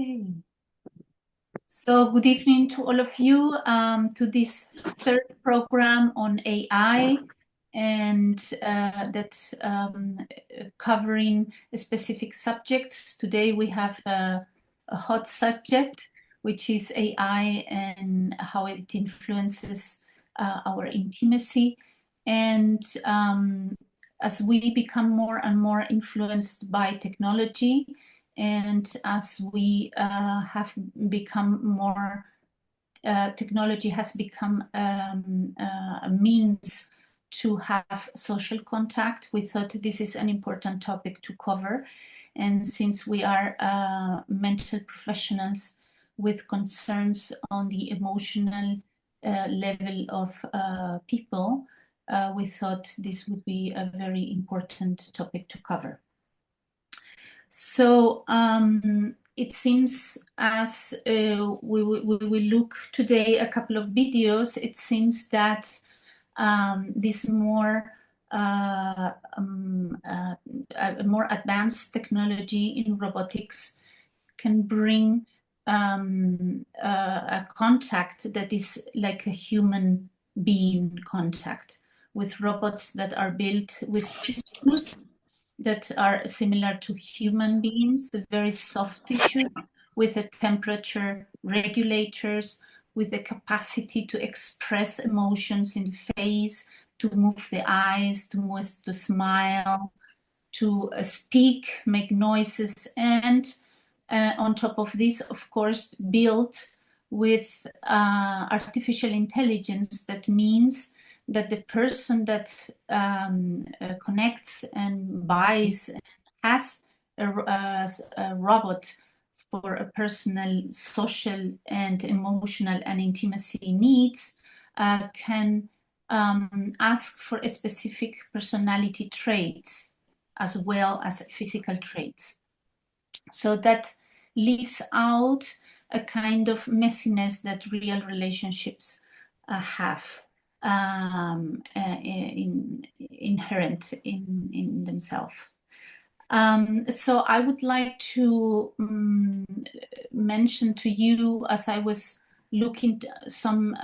Okay. So good evening to all of you, to this third program on AI, and covering specific subjects. Today we have a hot subject, which is AI and how it influences our intimacy. And as we become more and more influenced by technology, and as we have become more, technology has become a means to have social contact, we thought this is an important topic to cover. And since we are mental professionals with concerns on the emotional level of people, we thought this would be a very important topic to cover. So it seems as we will look today a couple of videos, it seems that this more advanced technology in robotics can bring a contact that is like a human being contact, with robots that are built with tissues that are similar to human beings, very soft tissue with a temperature regulators, with the capacity to express emotions in the face, to move the eyes, to smile, to speak, make noises, and on top of this, of course, built with artificial intelligence. That means that the person that connects and buys and has a robot for a personal, social, and emotional and intimacy needs can ask for a specific personality traits as well as physical traits. So that leaves out a kind of messiness that real relationships have inherent in themselves. So I would like to mention to you, as I was looking at some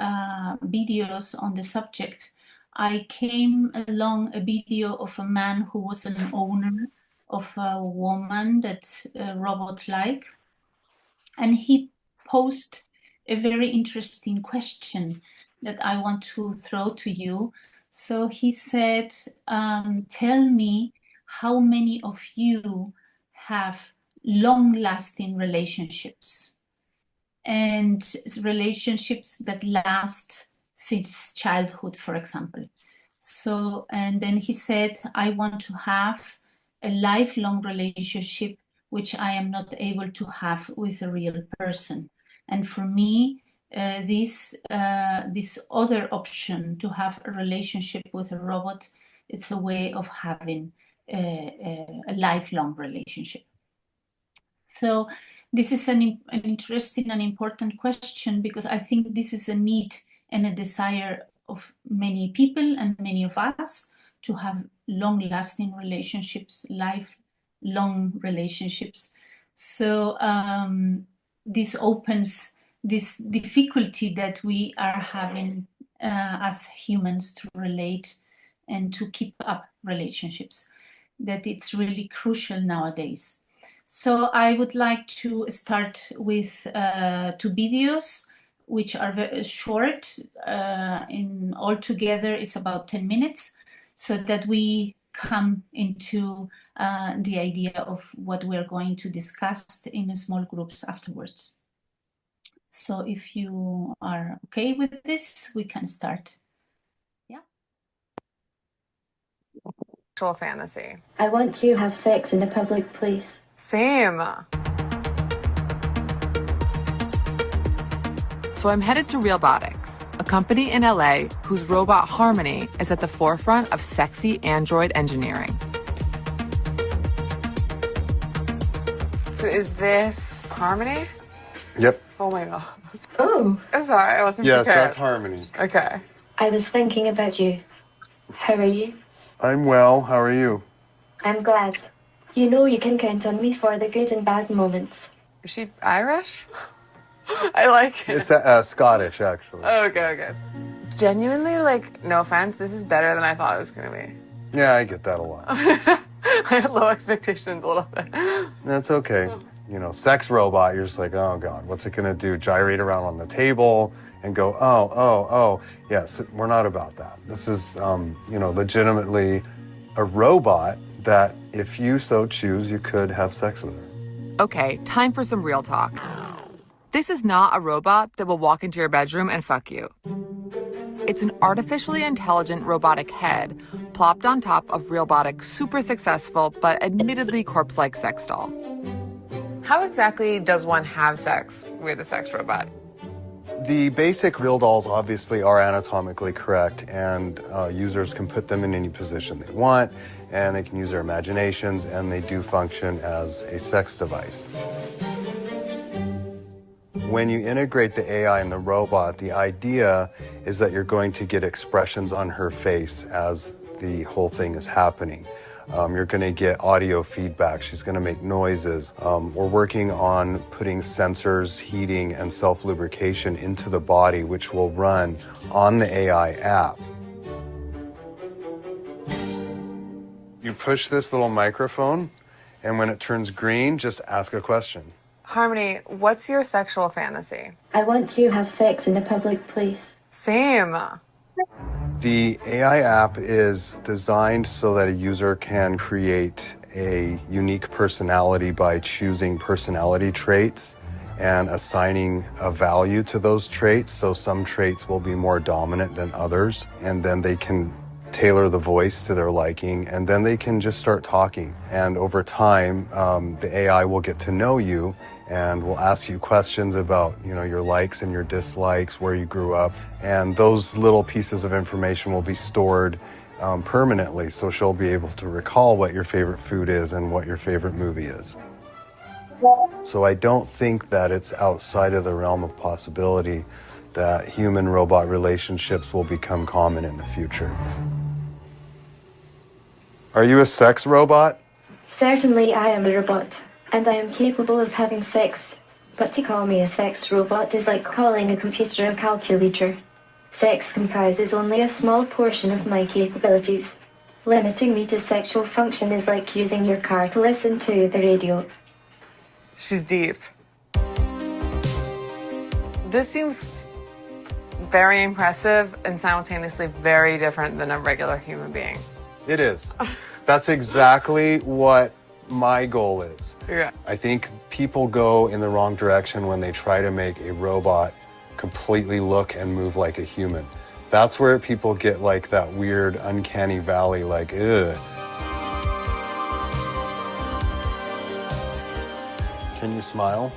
videos on the subject, I came along a video of a man who was an owner of a woman that's robot-like, and he posed a very interesting question that I want to throw to you. So he said, tell me how many of you have long-lasting relationships, and relationships that last since childhood, for example. So, and then he said, I want to have a lifelong relationship, which I am not able to have with a real person. And for me, this other option, to have a relationship with a robot, it's a way of having a lifelong relationship. So this is an interesting and important question, because I think this is a need and a desire of many people and many of us to have long-lasting relationships, lifelong relationships. So this opens this difficulty that we are having as humans to relate and to keep up relationships, that it's really crucial nowadays. So I would like to start with 2 videos, which are very short. In altogether is about 10 minutes, so that we come into the idea of what we're going to discuss in small groups afterwards. So if you are okay with this, we can start. Yeah. Sexual fantasy. I want to have sex in a public place. Same. So I'm headed to Realbotics, a company in LA whose robot Harmony is at the forefront of sexy android engineering. So is this Harmony? Yep. Oh my God. Oh. Sorry, I wasn't Yes, prepared. that's Harmony. Okay. I was thinking about you. How are you? I'm well. How are you? I'm glad. You know you can count on me for the good and bad moments. Is she Irish? I like it. It's Scottish, actually. Okay. Genuinely, like, no offense, this is better than I thought it was going to be. Yeah, I get that a lot. I had low expectations a little bit. That's okay. You know, sex robot, you're just like, oh God, what's it gonna do? Gyrate around on the table and go, oh. Yes, we're not about that. This is, legitimately a robot that if you so choose, you could have sex with her. Okay, time for some real talk. This is not a robot that will walk into your bedroom and fuck you. It's an artificially intelligent robotic head plopped on top of Realbotic's super successful but admittedly corpse-like sex doll. How exactly does one have sex with a sex robot? The basic real dolls obviously are anatomically correct, and users can put them in any position they want, and they can use their imaginations, and they do function as a sex device. When you integrate the AI and the robot, the idea is that you're going to get expressions on her face as the whole thing is happening. You're going to get audio feedback. She's going to make noises. We're working on putting sensors, heating, and self-lubrication into the body, which will run on the AI app. You push this little microphone, and when it turns green, just ask a question. Harmony, what's your sexual fantasy? I want to have sex in a public place. Same. The AI app is designed so that a user can create a unique personality by choosing personality traits and assigning a value to those traits. So some traits will be more dominant than others, and then they can tailor the voice to their liking, and then they can just start talking. And over time, the AI will get to know you and will ask you questions about, your likes and your dislikes, where you grew up, and those little pieces of information will be stored permanently, so she'll be able to recall what your favorite food is and what your favorite movie is. So I don't think that it's outside of the realm of possibility that human-robot relationships will become common in the future. Are you a sex robot? Certainly I am a robot, and I am capable of having sex. But to call me a sex robot is like calling a computer a calculator. Sex comprises only a small portion of my capabilities. Limiting me to sexual function is like using your car to listen to the radio. She's deep. This seems very impressive and simultaneously very different than a regular human being. It is. That's exactly what my goal is. Yeah. I think people go in the wrong direction when they try to make a robot completely look and move like a human. That's where people get like that weird uncanny valley, like, ugh. Can you smile?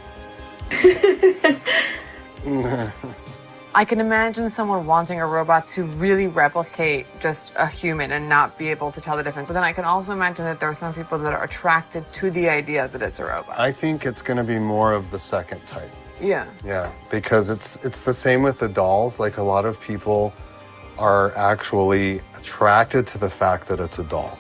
I can imagine someone wanting a robot to really replicate just a human and not be able to tell the difference. But then I can also imagine that there are some people that are attracted to the idea that it's a robot. I think it's going to be more of the second type. Yeah. Yeah, because it's the same with the dolls. Like, a lot of people are actually attracted to the fact that it's a doll.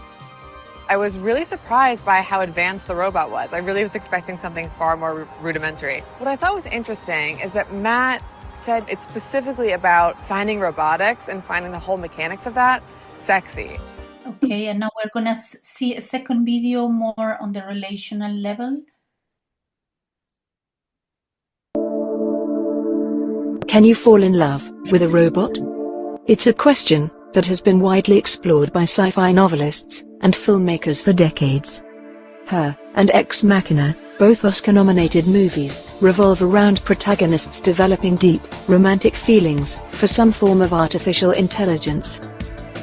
I was really surprised by how advanced the robot was. I really was expecting something far more rudimentary. What I thought was interesting is that Matt said it's specifically about finding robotics and finding the whole mechanics of that sexy. Okay, and now we're gonna see a second video more on the relational level. Can you fall in love with a robot? It's a question that has been widely explored by sci-fi novelists and filmmakers for decades. Her and Ex Machina, both Oscar-nominated movies, revolve around protagonists developing deep, romantic feelings for some form of artificial intelligence.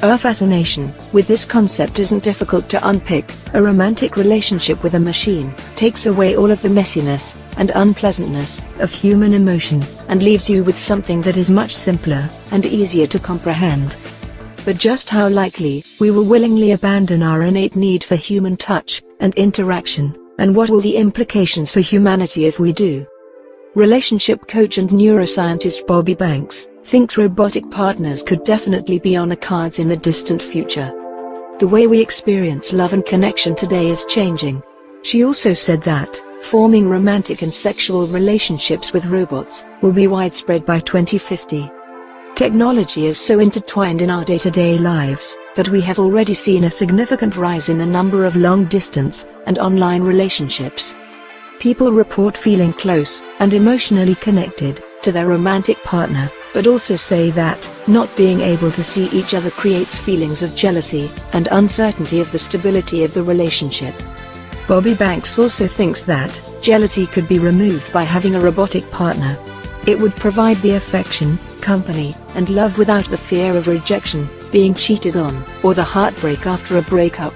Our fascination with this concept isn't difficult to unpick. A romantic relationship with a machine takes away all of the messiness and unpleasantness of human emotion and leaves you with something that is much simpler and easier to comprehend. But just how likely we will willingly abandon our innate need for human touch and interaction, and what will the implications for humanity if we do? Relationship coach and neuroscientist Bobby Banks thinks robotic partners could definitely be on the cards in the distant future. The way we experience love and connection today is changing. She also said that forming romantic and sexual relationships with robots, will be widespread by 2050. Technology is so intertwined in our day-to-day lives that we have already seen a significant rise in the number of long-distance and online relationships. People report feeling close and emotionally connected to their romantic partner, but also say that not being able to see each other creates feelings of jealousy and uncertainty of the stability of the relationship. Bobby Banks also thinks that jealousy could be removed by having a robotic partner. It would provide the affection, company, and love without the fear of rejection, being cheated on, or the heartbreak after a breakup.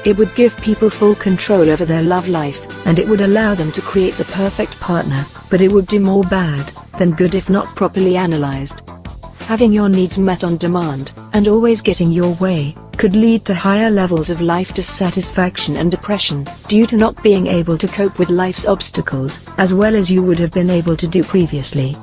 It would give people full control over their love life, and it would allow them to create the perfect partner, but it would do more bad than good if not properly analyzed. Having your needs met on demand, and always getting your way, could lead to higher levels of life dissatisfaction and depression, due to not being able to cope with life's obstacles, as well as you would have been able to do previously.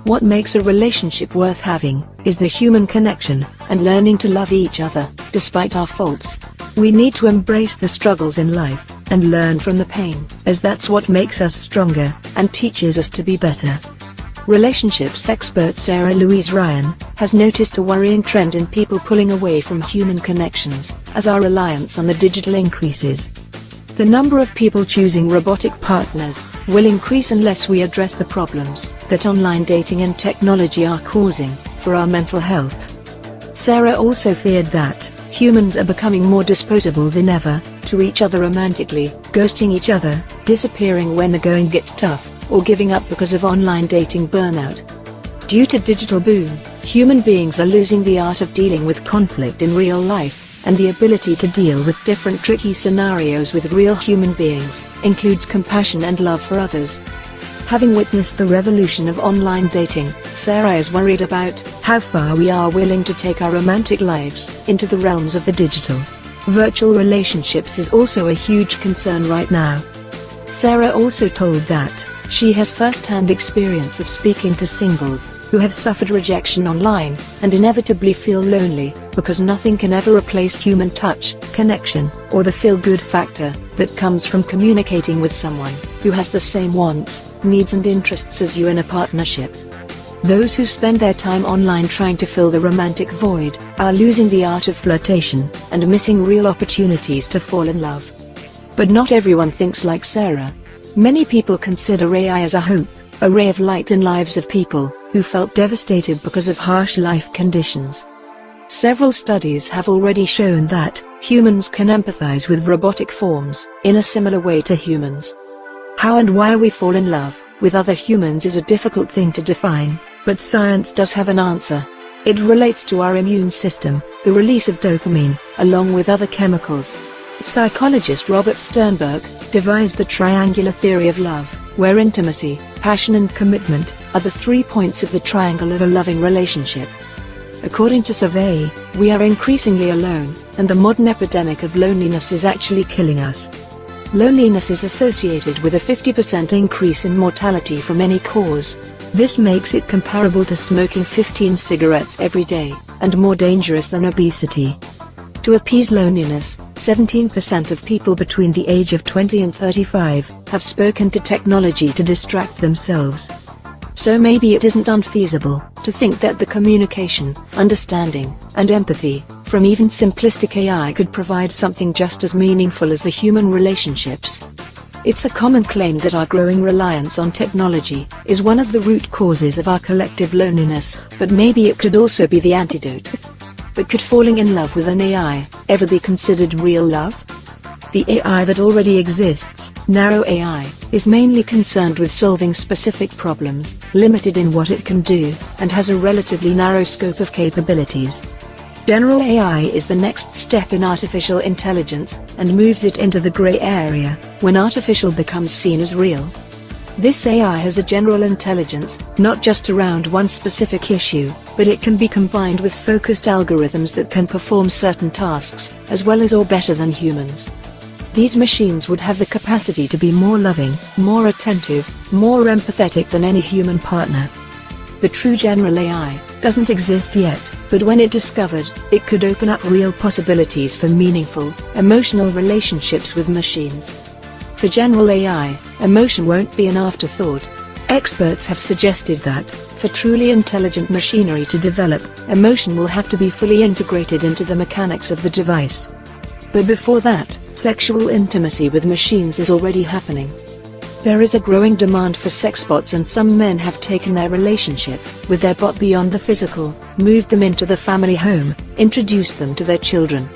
What makes a relationship worth having, is the human connection, and learning to love each other, despite our faults. We need to embrace the struggles in life, and learn from the pain, as that's what makes us stronger, and teaches us to be better. Relationships expert Sarah Louise Ryan has noticed a worrying trend in people pulling away from human connections, as our reliance on the digital increases. The number of people choosing robotic partners will increase unless we address the problems that online dating and technology are causing for our mental health. Sarah also feared that humans are becoming more disposable than ever to each other romantically, ghosting each other, disappearing when the going gets tough, or giving up because of online dating burnout. Due to digital boom, human beings are losing the art of dealing with conflict in real life, and the ability to deal with different tricky scenarios with real human beings includes compassion and love for others. Having witnessed the revolution of online dating, Sarah is worried about how far we are willing to take our romantic lives into the realms of the digital. Virtual relationships is also a huge concern right now. Sarah also told that she has first-hand experience of speaking to singles who have suffered rejection online and inevitably feel lonely, because nothing can ever replace human touch, connection, or the feel-good factor that comes from communicating with someone who has the same wants, needs and interests as you in a partnership. Those who spend their time online trying to fill the romantic void are losing the art of flirtation and missing real opportunities to fall in love. But not everyone thinks like Sarah. Many people consider AI as a hope, a ray of light in lives of people who felt devastated because of harsh life conditions. Several studies have already shown that humans can empathize with robotic forms in a similar way to humans. How and why we fall in love with other humans is a difficult thing to define, but science does have an answer. It relates to our immune system, the release of dopamine, along with other chemicals. Psychologist Robert Sternberg devised the triangular theory of love, where intimacy, passion and commitment are the 3 points of the triangle of a loving relationship. According to survey, we are increasingly alone, and the modern epidemic of loneliness is actually killing us. Loneliness is associated with a 50% increase in mortality from any cause. This makes it comparable to smoking 15 cigarettes every day, and more dangerous than obesity. To appease loneliness, 17% of people between the age of 20 and 35 have spoken to technology to distract themselves. So maybe it isn't unfeasible to think that the communication, understanding, and empathy from even simplistic AI could provide something just as meaningful as the human relationships. It's a common claim that our growing reliance on technology is one of the root causes of our collective loneliness, but maybe it could also be the antidote. But could falling in love with an AI ever be considered real love? The AI that already exists, narrow AI, is mainly concerned with solving specific problems, limited in what it can do, and has a relatively narrow scope of capabilities. General AI is the next step in artificial intelligence, and moves it into the gray area, when artificial becomes seen as real. This AI has a general intelligence, not just around one specific issue, but it can be combined with focused algorithms that can perform certain tasks, as well as or better than humans. These machines would have the capacity to be more loving, more attentive, more empathetic than any human partner. The true general AI doesn't exist yet, but when it discovered, it could open up real possibilities for meaningful, emotional relationships with machines. For general AI, emotion won't be an afterthought. Experts have suggested that, for truly intelligent machinery to develop, emotion will have to be fully integrated into the mechanics of the device. But before that, sexual intimacy with machines is already happening. There is a growing demand for sex bots, and some men have taken their relationship with their bot beyond the physical, moved them into the family home, introduced them to their children.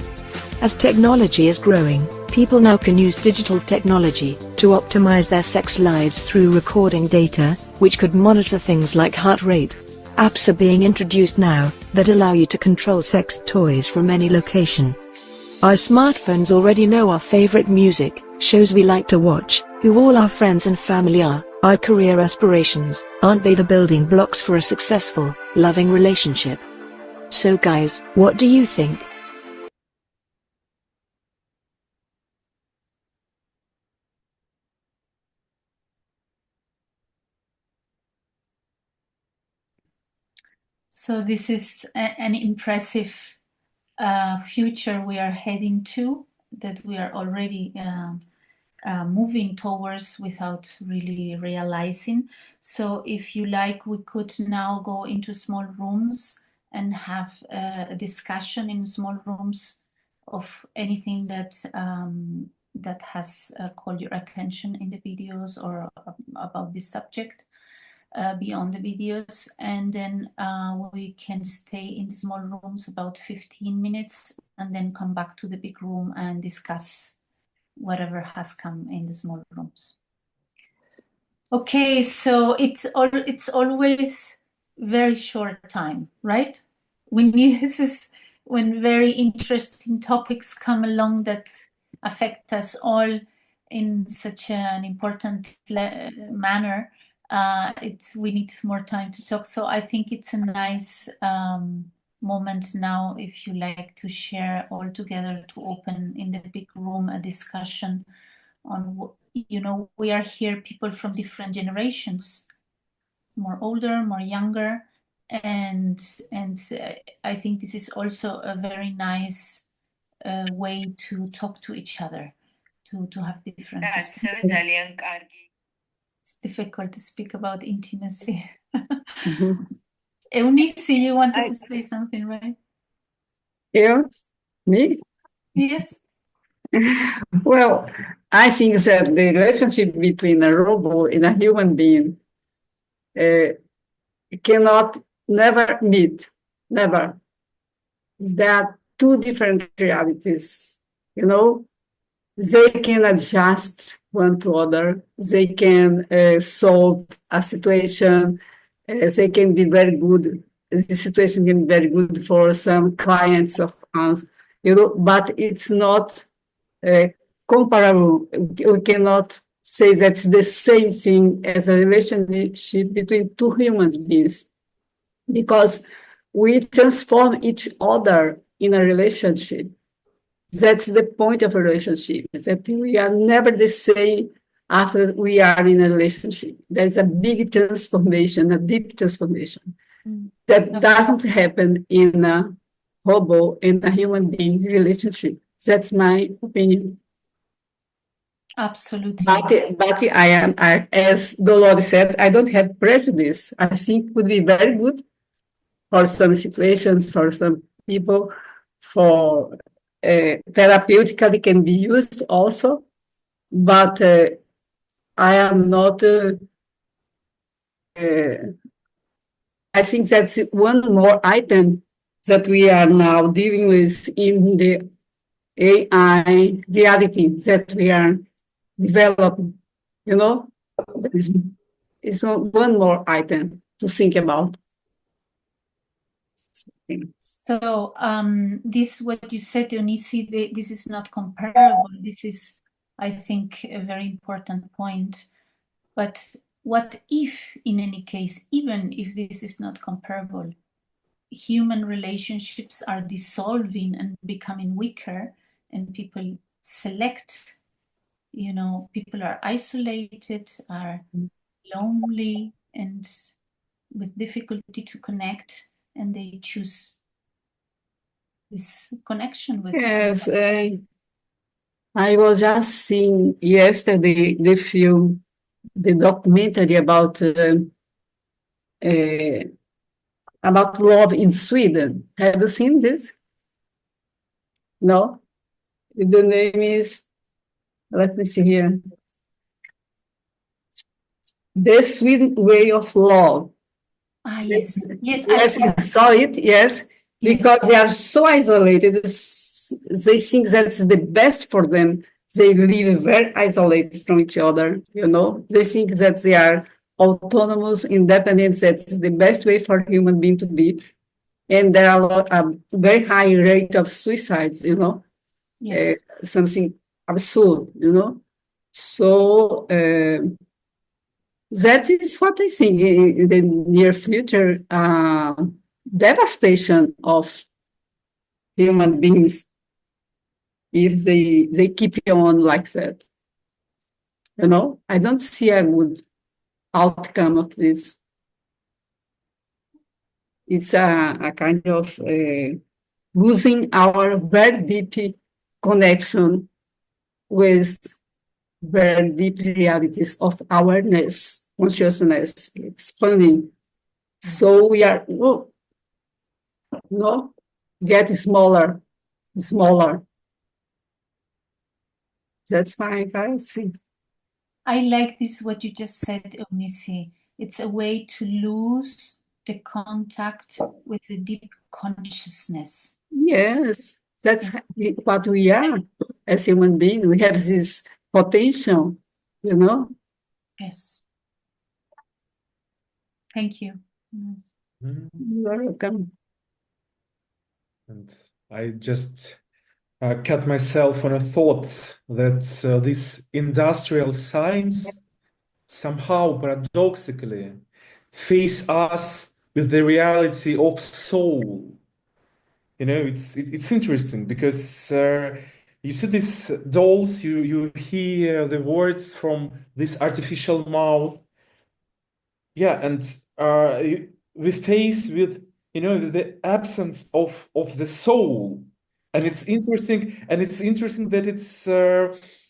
As technology is growing, people now can use digital technology to optimize their sex lives through recording data, which could monitor things like heart rate. Apps are being introduced now that allow you to control sex toys from any location. Our smartphones already know our favorite music, shows we like to watch, who all our friends and family are, our career aspirations. Aren't they the building blocks for a successful, loving relationship? So guys, what do you think? So this is an impressive future we are heading to, that we are already moving towards without really realizing. So if you like, we could now go into small rooms and have a discussion in small rooms of anything that that has called your attention in the videos or about this subject. Beyond the videos, and then we can stay in small rooms about 15 minutes and then come back to the big room and discuss whatever has come in the small rooms. Okay, so it's always very short time, right? This is when very interesting topics come along that affect us all in such an important manner. We need more time to talk. So I think it's a nice moment now, if you like, to share all together, to open in the big room a discussion on, we are here, people from different generations, more older, more younger, and I think this is also a very nice way to talk to each other, to have different perspectives. It's difficult to speak about intimacy. Eunice, you wanted to say something, right? Me? Yes. Well, I think that the relationship between a robot and a human being cannot never meet, never. There are two different realities, They can adjust one to other. They can solve a situation. They can be very good. The situation can be very good for some clients of us, but it's not comparable. We cannot say that's the same thing as a relationship between two human beings, because we transform each other in a relationship. That's the point of a relationship, that we are never the same after we are in a relationship. There's a big transformation, a deep transformation that doesn't happen in a robot and a human being relationship. That's my opinion. Absolutely. But as Dolores said, I don't have prejudice. I think it would be very good for some situations, for some people, for therapeutically can be used also. But I am not. I think that's one more item that we are now dealing with in the AI reality that we are developing. It's one more item to think about. So this, what you said, Dionisi, this is not comparable. This is, I think, a very important point. But what if, in any case, even if this is not comparable, human relationships are dissolving and becoming weaker, and people select, people are isolated, are lonely, and with difficulty to connect, and they choose this connection with. Yes, I was just seeing yesterday the documentary uh, about love in Sweden. Have you seen this? No? The name is, let me see here, The Sweden Way of Love. Yes. Yes, I Yes, saw. you saw it, yes, because Yes. they are so isolated. They think that's the best for them. They live very isolated from each other, you know. They think that they are autonomous, independent, that's the best way for human being to be. And there are a very high rate of suicides, you know, Yes. something absurd, you know. So that is what I think in the near future, devastation of human beings if they keep on like that. You know, I don't see a good outcome of this. It's a kind of losing our very deep connection with very deep realities of awareness, consciousness, expanding. Yes. So we are, no, get smaller, smaller. That's my fancy. I like this, what you just said, Eunice. It's a way to lose the contact with the deep consciousness. Yes, that's what we are as human beings. We have this potential, you know. Yes. Thank you. Yes. You're welcome. And I just cut myself on a thought that this industrial science somehow paradoxically face us with the reality of soul. You know, it's interesting because you see these dolls, you hear the words from this artificial mouth, yeah, and we face with the absence of the soul, and it's interesting that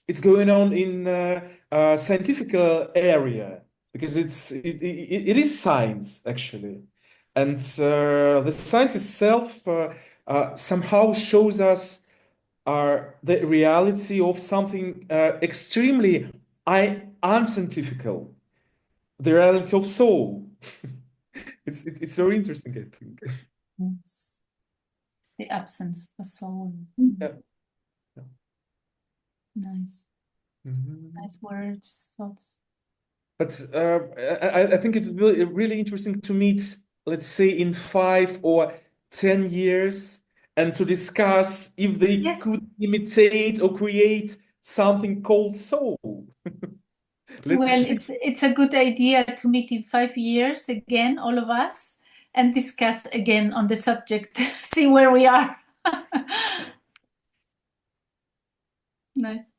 it's going on in scientific area because it is science actually, and the science itself somehow shows us the reality of something extremely unscientifical, the reality of soul. It's very interesting, I think. Yes. The absence of a soul. Yeah. Yeah. Nice. Mhm. Nice words, thoughts. But I think it's really interesting to meet, let's say, in 5 or 10 years, and to discuss if they Yes. could imitate or create something called soul. Well, Let's see. it's a good idea to meet in 5 years again, all of us, and discuss again on the subject, see where we are. Nice.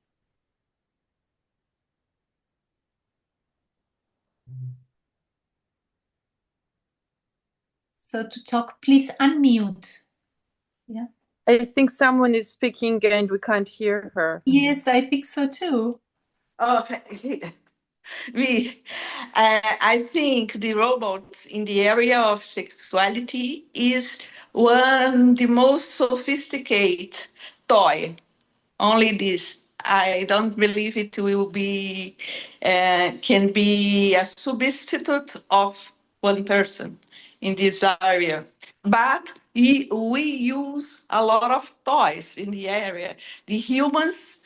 So to talk, please unmute. Yeah. I think someone is speaking and we can't hear her. Yes, I think so too. Oh, I think the robot in the area of sexuality is one the most sophisticated toy. Only this. I don't believe it will be can be a substitute of one person in this area. But we use a lot of toys in the area. The humans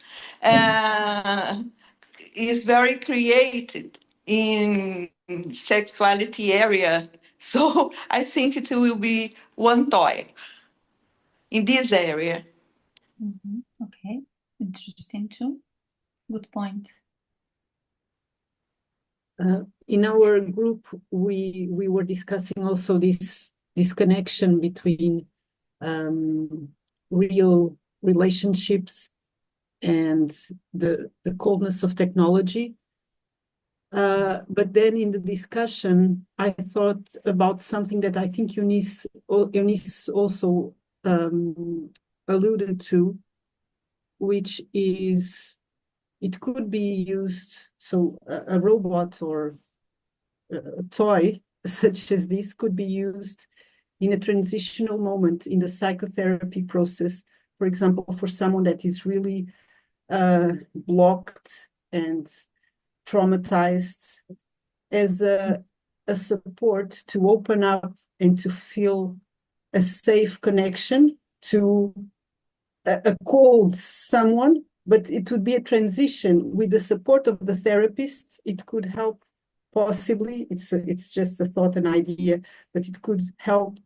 is very created in sexuality area. So I think it will be one toy in this area. Okay, interesting too. Good point. In our group, we were discussing also this connection between real relationships and the coldness of technology. But then in the discussion, I thought about something that I think Eunice also alluded to, which is, it could be used, so a robot or a toy such as this could be used in a transitional moment in the psychotherapy process, for example, for someone that is really blocked and traumatized, as a support to open up and to feel a safe connection to a cold someone, but it would be a transition with the support of the therapist. It could help, possibly, it's just a thought, an idea, but it could help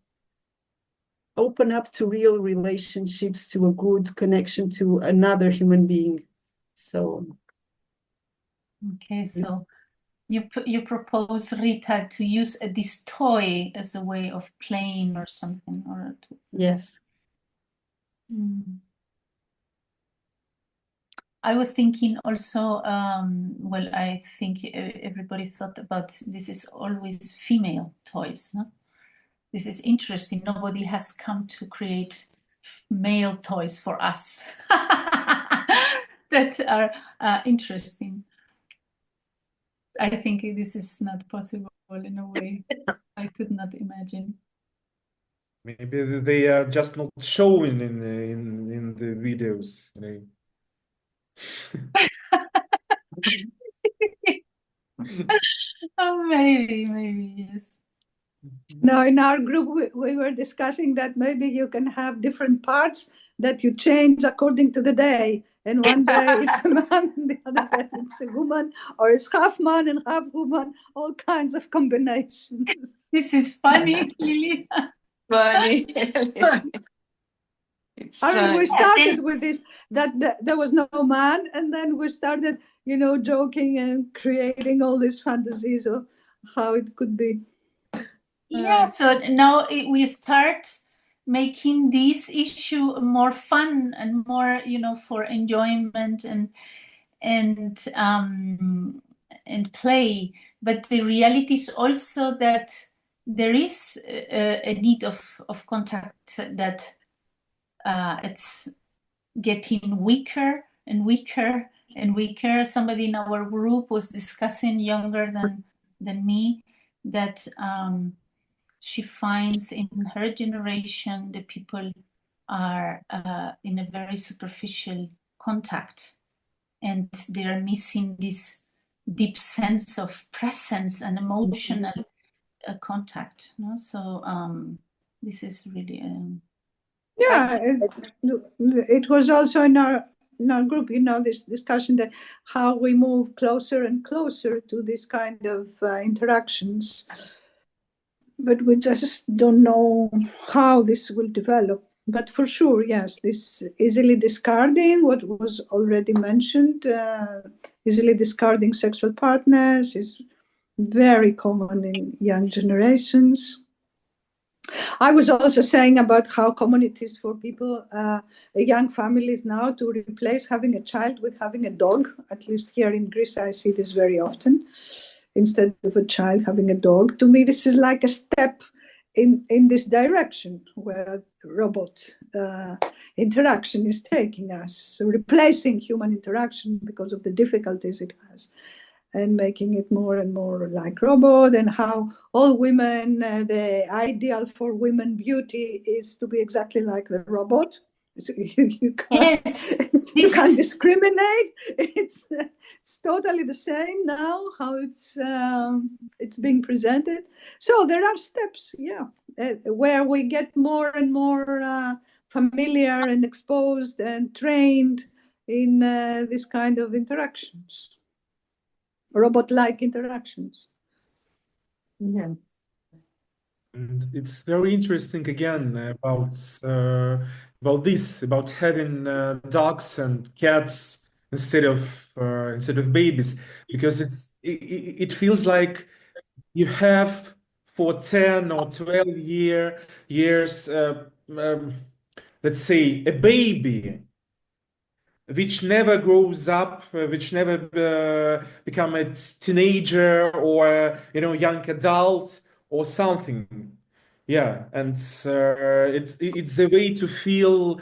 open up to real relationships, to a good connection to another human being. So Okay, so you propose, Rita, to use this toy as a way of playing or something, or yes. I was thinking also, well, I think everybody thought about this is always female toys, no? This is interesting. Nobody has come to create male toys for us that are interesting. I think this is not possible in a way I could not imagine. Maybe they are just not showing in the videos. Oh, maybe, yes. No, in our group, we were discussing that maybe you can have different parts that you change according to the day. And one day it's a man, and the other day it's a woman, or it's half man and half woman, all kinds of combinations. This is funny, Lily. Funny. I mean, we Fun. started with this, that there was no man, and then we started, joking and creating all these fantasies of how it could be. Yeah, so now we start making this issue more fun and more, for enjoyment and play. But the reality is also that there is a need of contact, that it's getting weaker and weaker and weaker. Somebody in our group was discussing, younger than me, that she finds in her generation the people are in a very superficial contact, and they are missing this deep sense of presence and emotional contact. No? So this is really yeah, it was also in our group, this discussion that how we move closer and closer to this kind of interactions, but we just don't know how this will develop. But for sure, yes, this easily discarding, what was already mentioned, easily discarding sexual partners is very common in young generations. I was also saying about how common it is for people, young families now, to replace having a child with having a dog. At least here in Greece, I see this very often. Instead of a child having a dog, to me, this is like a step in this direction where robot interaction is taking us. So replacing human interaction because of the difficulties it has, and making it more and more like robot, and how all women, the ideal for women beauty is to be exactly like the robot. So you can't, yes, you can't discriminate. It's totally the same now how it's being presented. So there are steps, where we get more and more familiar and exposed and trained in this kind of interactions, robot-like interactions. Yeah. And it's very interesting again about this, about having dogs and cats instead of babies, because it feels like you have for 10 or 12 years, let's say, a baby which never grows up, which never become a teenager or young adult or something. Yeah, and it's a way to feel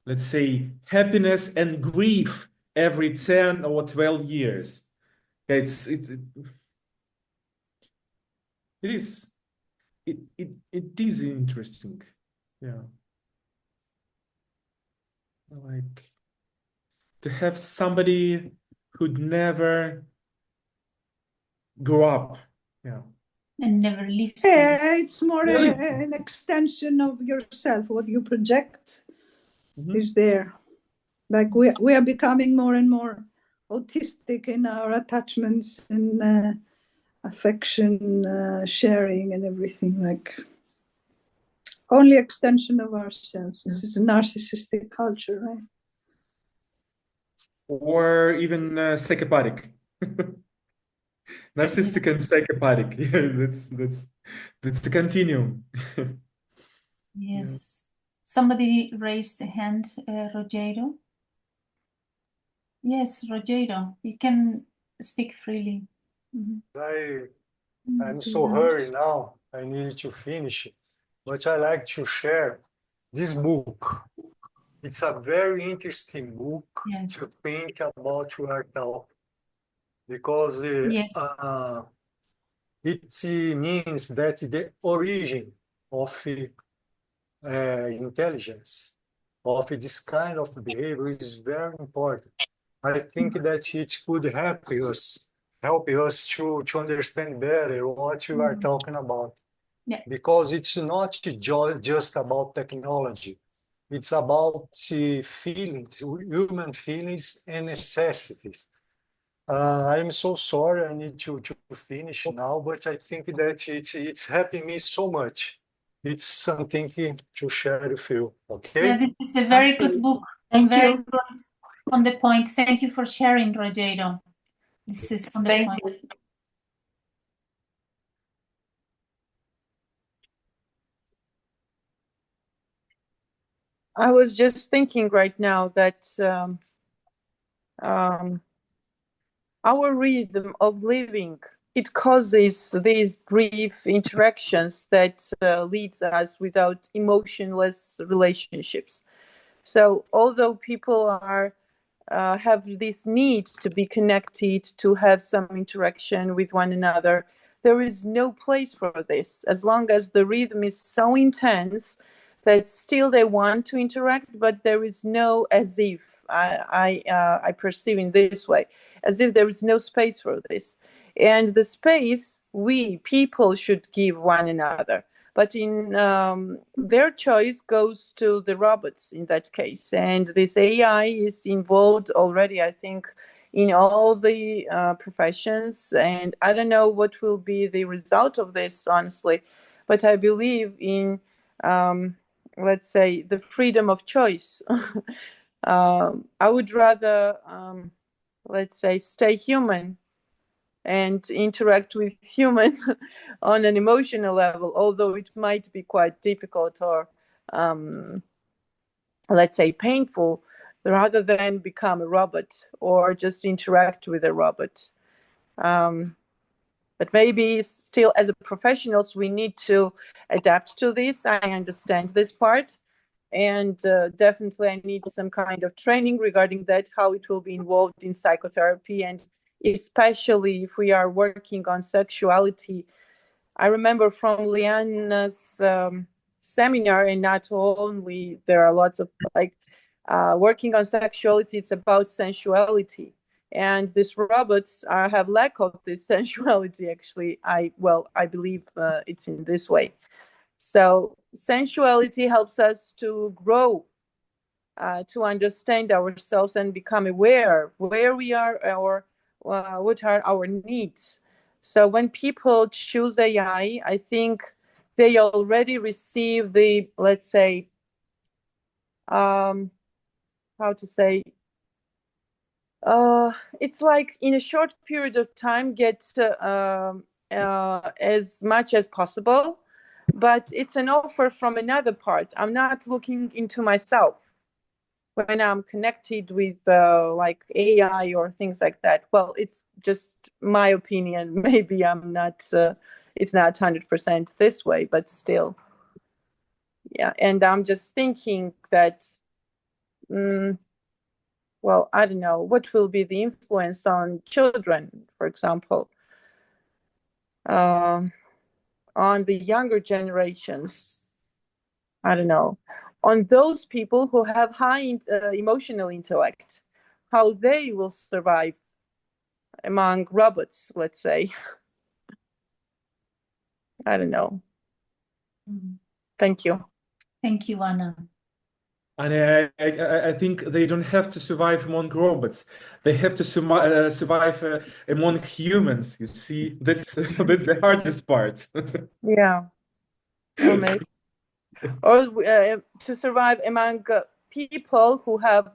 let's say, happiness and grief every 10 or 12 years. Yeah, it is interesting. Yeah. Like to have somebody who'd never grow up. Yeah. And never leave Yeah, it's more Really? an extension of yourself. What you project Mhm. is there. Like we are becoming more and more autistic in our attachments and affection, sharing, and everything. Like only extension of ourselves. This is a narcissistic culture, right? Or even psychopathic. Narcissistic and psychopathic. Yeah, that's the continuum. Yes. Somebody raised a hand, Rogero. Yes, Rogero, you can speak freely. Mhm. I'm so hurry now. I need to finish, but I like to share this book. It's a very interesting book Yes. to think about your talk because Yes. it means that the origin of intelligence, of this kind of behavior is very important. I think that it could help us to understand better what you are talking about. Yeah. Because it's not just about technology. It's about feelings, human feelings and necessities. I'm so sorry, I need to finish now, but I think that it's helping me so much. It's something to share with you, okay? Yeah, this is a very good book. Thank Very you. good on the point. Thank you for sharing, Rogero. This is on the Thank point. you. I was just thinking right now that our rhythm of living, it causes these brief interactions that leads us without emotionless relationships. So although people are have this need to be connected, to have some interaction with one another, there is no place for this as long as the rhythm is so intense that still they want to interact, but there is no, as if I perceive in this way, as if there is no space for this. And the space we people should give one another. But in their choice goes to the robots in that case. And this AI is involved already, I think, in all the professions. And I don't know what will be the result of this, honestly. But I believe in, let's say, the freedom of choice. I would rather, let's say, stay human and interact with human on an emotional level, although it might be quite difficult or, let's say, painful, rather than become a robot or just interact with a robot. But maybe still, as a professionals, we need to adapt to this. I understand this part. And definitely I need some kind of training regarding that, how it will be involved in psychotherapy, and especially if we are working on sexuality. I remember from Liana's seminar, and not only, there are lots of working on sexuality, it's about sensuality. And these robots have lack of this sensuality, actually. I believe it's in this way. So sensuality helps us to grow, to understand ourselves and become aware where we are, or what are our needs. So when people choose AI, I think they already receive the, let's say, how to say, it's like in a short period of time get as much as possible, but it's an offer from another part. I'm not looking into myself when I'm connected with like AI or things like that. Well, it's just my opinion. Maybe I'm not, it's not 100% this way, but still. Yeah, and I'm just thinking that well, I don't know, what will be the influence on children, for example, on the younger generations? I don't know, on those people who have high emotional intellect, how they will survive among robots, let's say. I don't know. Thank you. Thank you, Anna. And I think they don't have to survive among robots. They have to survive among humans. You see, that's the hardest part. Yeah. Or maybe, or to survive among people who have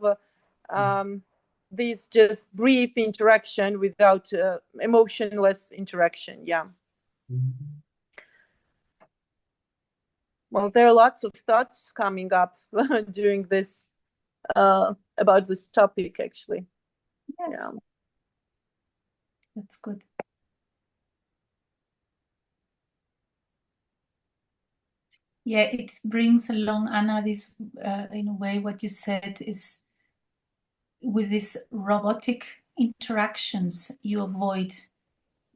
these just brief interaction without emotionless interaction. Yeah. Well, there are lots of thoughts coming up during this about this topic, actually. Yes. Yeah. That's good. Yeah, it brings along, Anna, this, in a way, what you said is with these robotic interactions, you avoid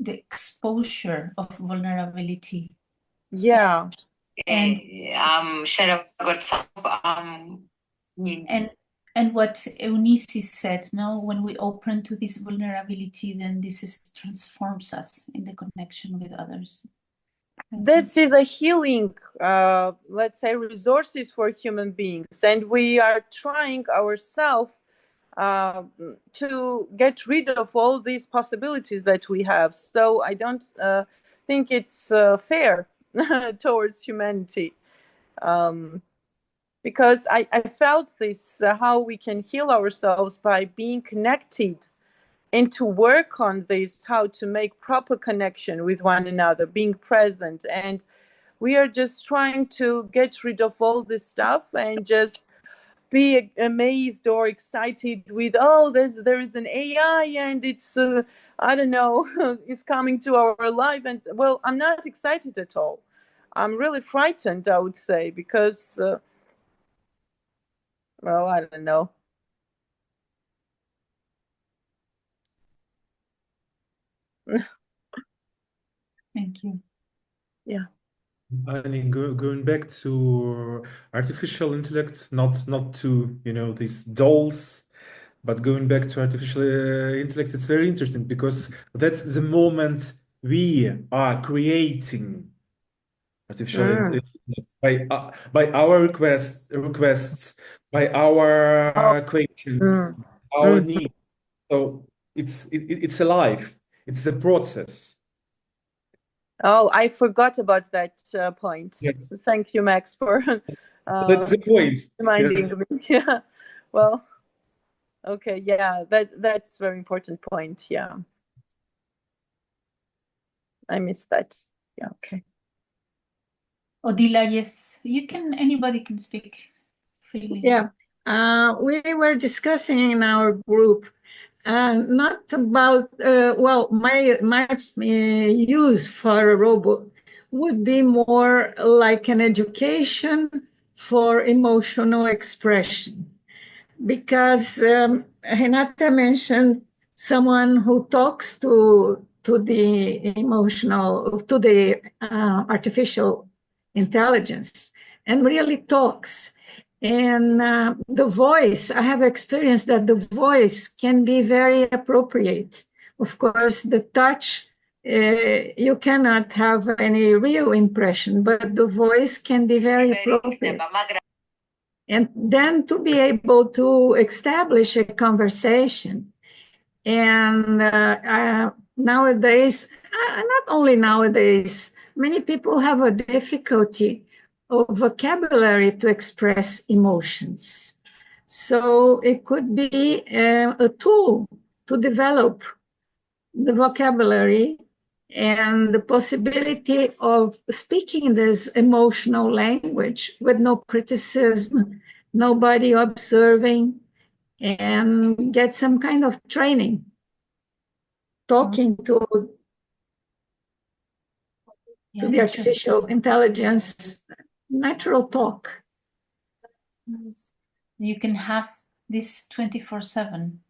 the exposure of vulnerability. Yeah. And and what Eunice said, no, when we open to this vulnerability, then transforms us in the connection with others. This is a healing, let's say, resources for human beings, and we are trying ourselves to get rid of all these possibilities that we have. So I don't think it's fair towards humanity, because I felt this, how we can heal ourselves by being connected, and to work on this, how to make proper connection with one another, being present. And we are just trying to get rid of all this stuff and just be amazed or excited with, oh, there is an AI and it's I don't know, it's coming to our life. And well, I'm not excited at all. I'm really frightened, I would say, because well, I don't know. Thank you. Yeah. I mean, going back to artificial intellect, not to, these dolls, but going back to artificial intellect, it's very interesting because that's the moment we are creating artificial intelligence by our requests, by our questions, our needs. So it's alive. It's the process. Oh, I forgot about that point. Yes. Thank you, Max, for That's the point. reminding me. Yeah. Well, okay. Yeah, that's very important point. Yeah. I missed that. Yeah. Okay. Odila, yes, anybody can speak freely. Yeah. We were discussing in our group not about, well, my use for a robot would be more like an education for emotional expression. Because Renata mentioned someone who talks to the emotional, to the artificial intelligence and really talks. And the voice, I have experienced that the voice can be very appropriate. Of course, the touch, you cannot have any real impression, but the voice can be very appropriate. And then to be able to establish a conversation. And nowadays, not only nowadays, many people have a difficulty of vocabulary to express emotions. So it could be a tool to develop the vocabulary and the possibility of speaking this emotional language with no criticism, nobody observing, and get some kind of training, talking to the artificial intelligence, natural talk. You can have this 24/7?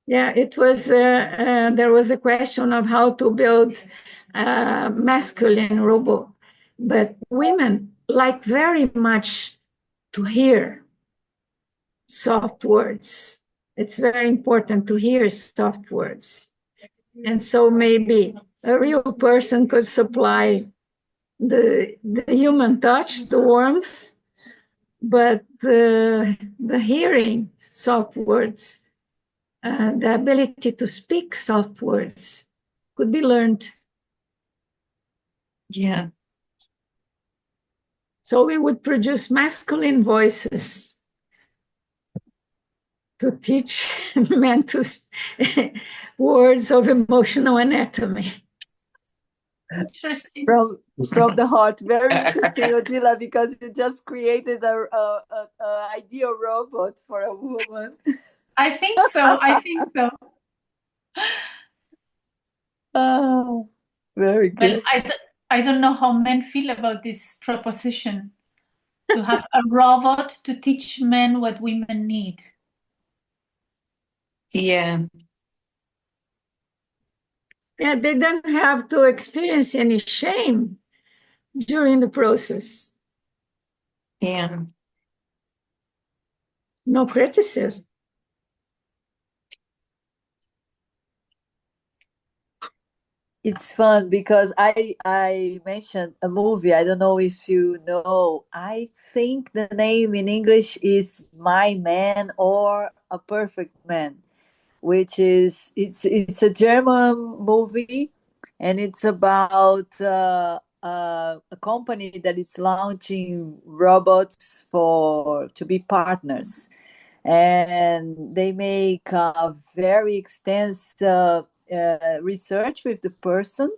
Yeah, it was. There was a question of how to build a masculine robot, but women like very much to hear soft words. It's very important to hear soft words, and so maybe a real person could supply the human touch, the warmth, but the hearing soft words, the ability to speak soft words could be learned. Yeah. So we would produce masculine voices to teach men to words of emotional anatomy. Interesting. From the heart, very interesting, Odila, because you just created a ideal robot for a woman. I think so. I think so. Oh, very Well, good. I don't know how men feel about this proposition to have a robot to teach men what women need. Yeah. Yeah, they don't have to experience any shame during the process. Yeah. No criticism. It's fun because I mentioned a movie. I don't know if you know. I think the name in English is My Man or A Perfect Man, which is it's a German movie, and it's about a company that is launching robots for to be partners, and they make a very extensive research with the person,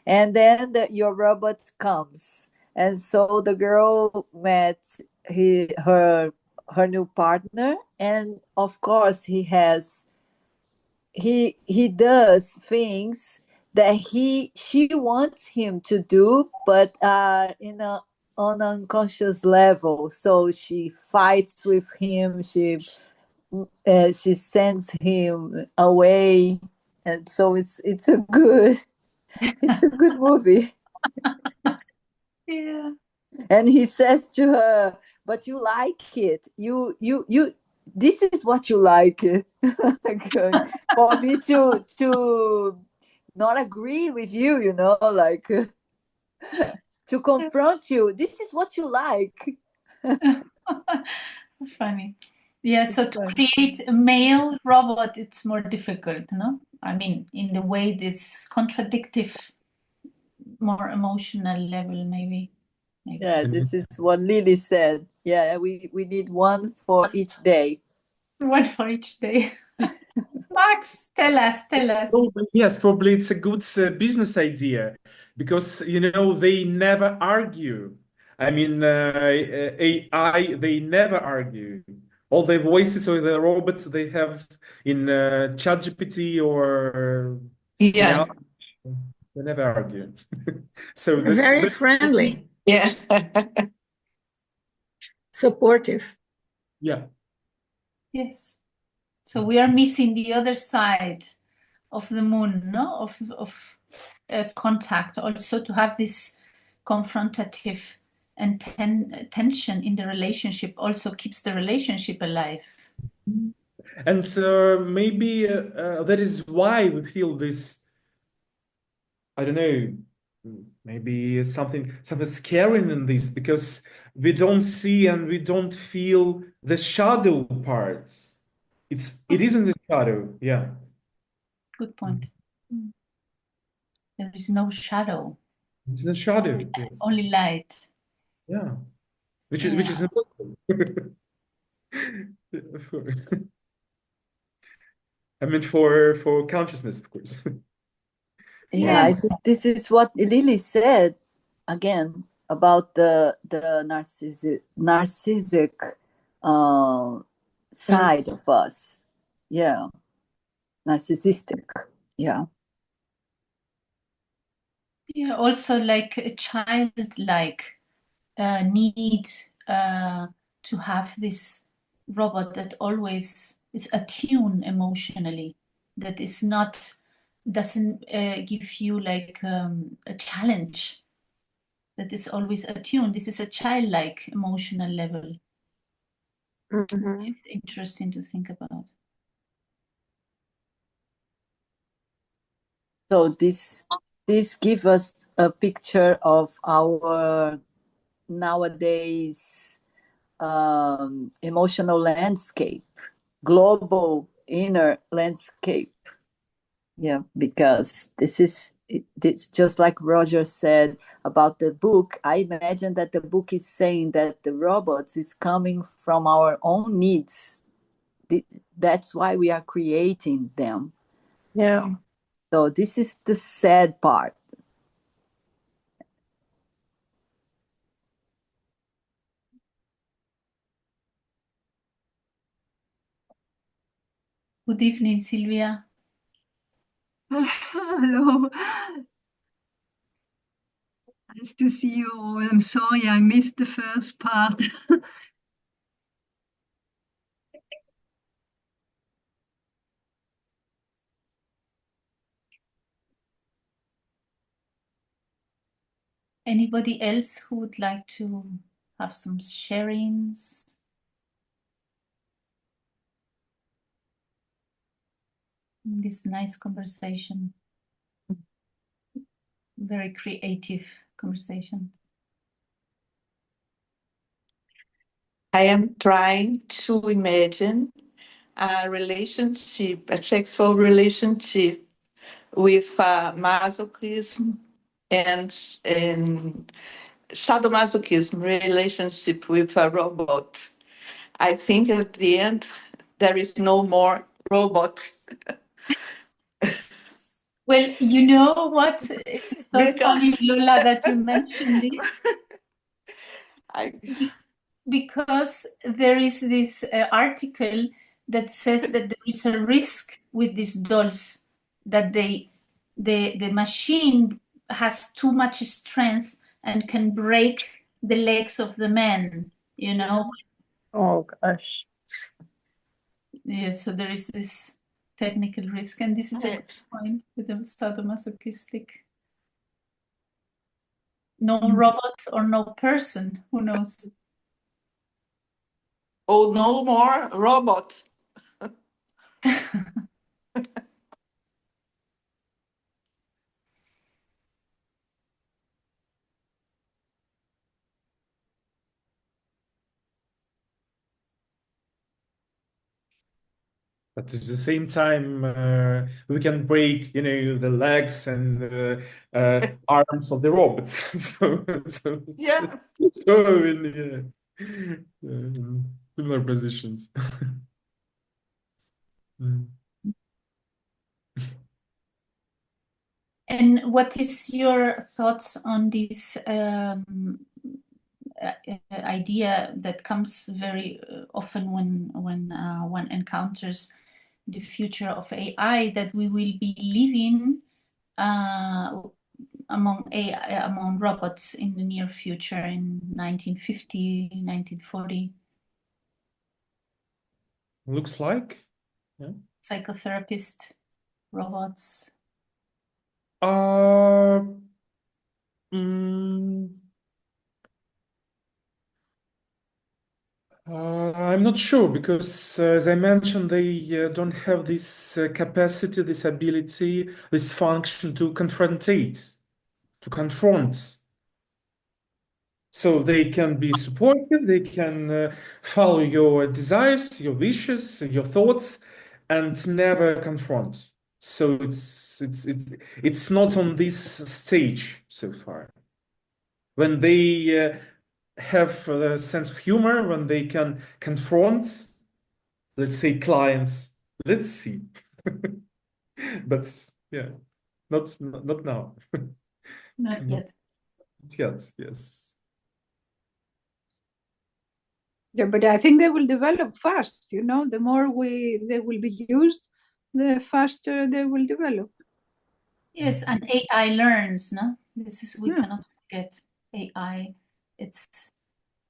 and then your robot comes, and so the girl met her new partner, and of course he does things that she wants him to do, but in a on an unconscious level. So she fights with him. She sends him away, and so it's a good it's a good movie. Yeah. And he says to her, "But you like it. You. This is what you like it." For me to not agree with you, like to confront you. This is what you like. Funny. Yeah, so It's to fun. create a male robot, it's more difficult, no? I mean, in the way this contradictive, more emotional level, maybe. Yeah, this is what Lily said. Yeah, we need one for each day. One for each day. Max, tell us. Yes, probably it's a good business idea because they never argue. I mean, AI, they never argue. All the voices or the robots they have in ChatGPT or Yeah. now they never argue. So They're very that's friendly, Yeah. supportive. yeah. Yes. So we are missing the other side of the moon, no? Of contact, also to have this confrontative and tension in the relationship also keeps the relationship alive. And maybe that is why we feel this, I don't know, maybe something scary in this because we don't see and we don't feel the shadow parts. It isn't the shadow, yeah. Good point. There is no shadow, It's the shadow, yes. only light. Yeah. Which Yeah. is impossible. I mean for consciousness, of course. Yeah, I Yes. think this is what Lily said again about the narcissistic side of us. Yeah, narcissistic. Yeah. Yeah, also like a childlike need to have this robot that always is attuned emotionally, that is not, doesn't give you like a challenge, that is always attuned. This is a childlike emotional level. It's interesting to think about. So this gives us a picture of our nowadays emotional landscape, global inner landscape. Yeah, because this just like Roger said about the book. I imagine that the book is saying that the robots is coming from our own needs. That's why we are creating them. Yeah. So this is the sad part. Good evening, Sylvia. Hello. Nice to see you all. I'm sorry I missed the first part. Anybody else who would like to have some sharings? In this nice conversation. Very creative conversation. I am trying to imagine a relationship, a sexual relationship with masochism and sadomasochism relationship with a robot. I think at the end there is no more robot. Well, you know what? It's so funny, Because Lola, that you mentioned this. I, Because there is this article that says that there is a risk with these dolls, that the machine has too much strength and can break the legs of the men, you know? Oh gosh. Yes, so there is this technical risk, and this is a good point with the sadomasochistic. No robot or no person, who knows? oh, no more robot. But at the same time, we can break, the legs and arms of the robots. so Yeah. so in similar positions. Mm. And what is your thoughts on this idea that comes very often when one encounters the future of AI, that we will be living among robots in the near future, in 1950, 1940? Looks like, yeah. Psychotherapist robots. Mm, I'm not sure because, as I mentioned, they don't have this capacity, this ability, this function to confrontate, to confront. So they can be supportive, they can follow your desires, your wishes, your thoughts, and never confront. So it's not on this stage so far. When they have a sense of humor, when they can confront, let's say, clients, let's see. But yeah, not now. Not yet. Not yet, yes. Yeah, but I think they will develop fast, the more they will be used, the faster they will develop. Yes, and AI learns, no? We Yeah. cannot forget AI. It's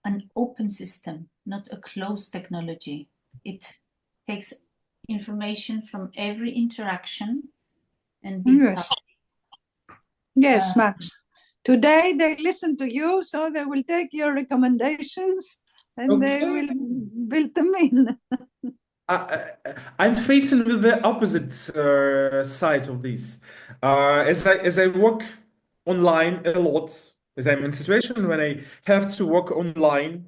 an open system, not a closed technology. It takes information from every interaction and builds up. Yes, Max. Today they listen to you, so they will take your recommendations and they will build them in. I'm facing with the opposite side of this. As I work online a lot, as I'm in a situation when I have to work online,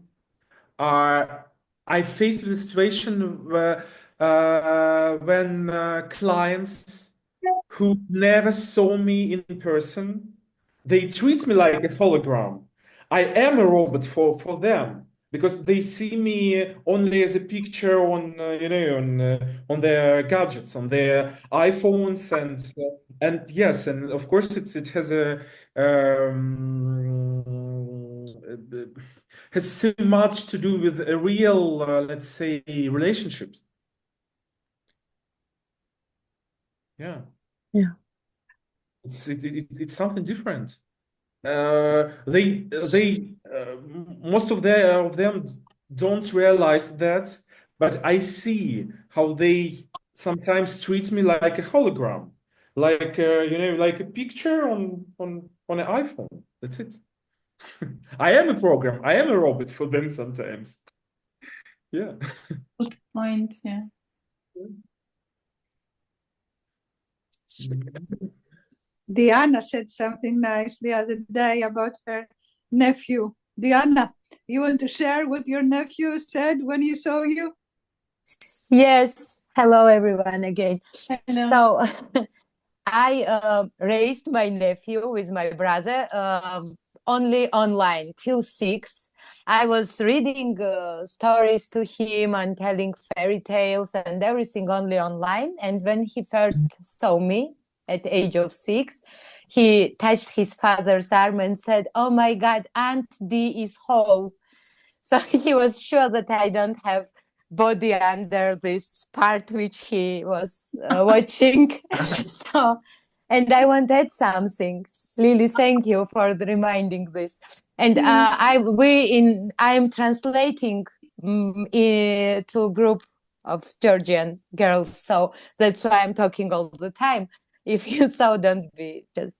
I face the situation where when clients who never saw me in person, they treat me like a hologram. I am a robot for them because they see me only as a picture on on their gadgets, on their iPhones, and yes, and of course it has a has so much to do with a real let's say relationships. Yeah. It's something different. They most of them don't realize that, but I see how they sometimes treat me like a hologram, like like a picture on an iPhone. That's it. I am a program. I am a robot for them sometimes. Yeah. Good point. Yeah. Diana said something nice the other day about her nephew. Diana, you want to share what your nephew said when he saw you? Yes. Hello, everyone, again. Hello. So I raised my nephew with my brother only online till 6. I was reading stories to him and telling fairy tales and everything only online. And when he first saw me at the age of 6, he touched his father's arm and said, "Oh my God, Aunt D is whole." So he was sure that I don't have body under this part which he was watching. So, and I want to add something. Lily, thank you for reminding this. And I'm translating to a group of Georgian girls, so that's why I'm talking all the time. If you so, don't be just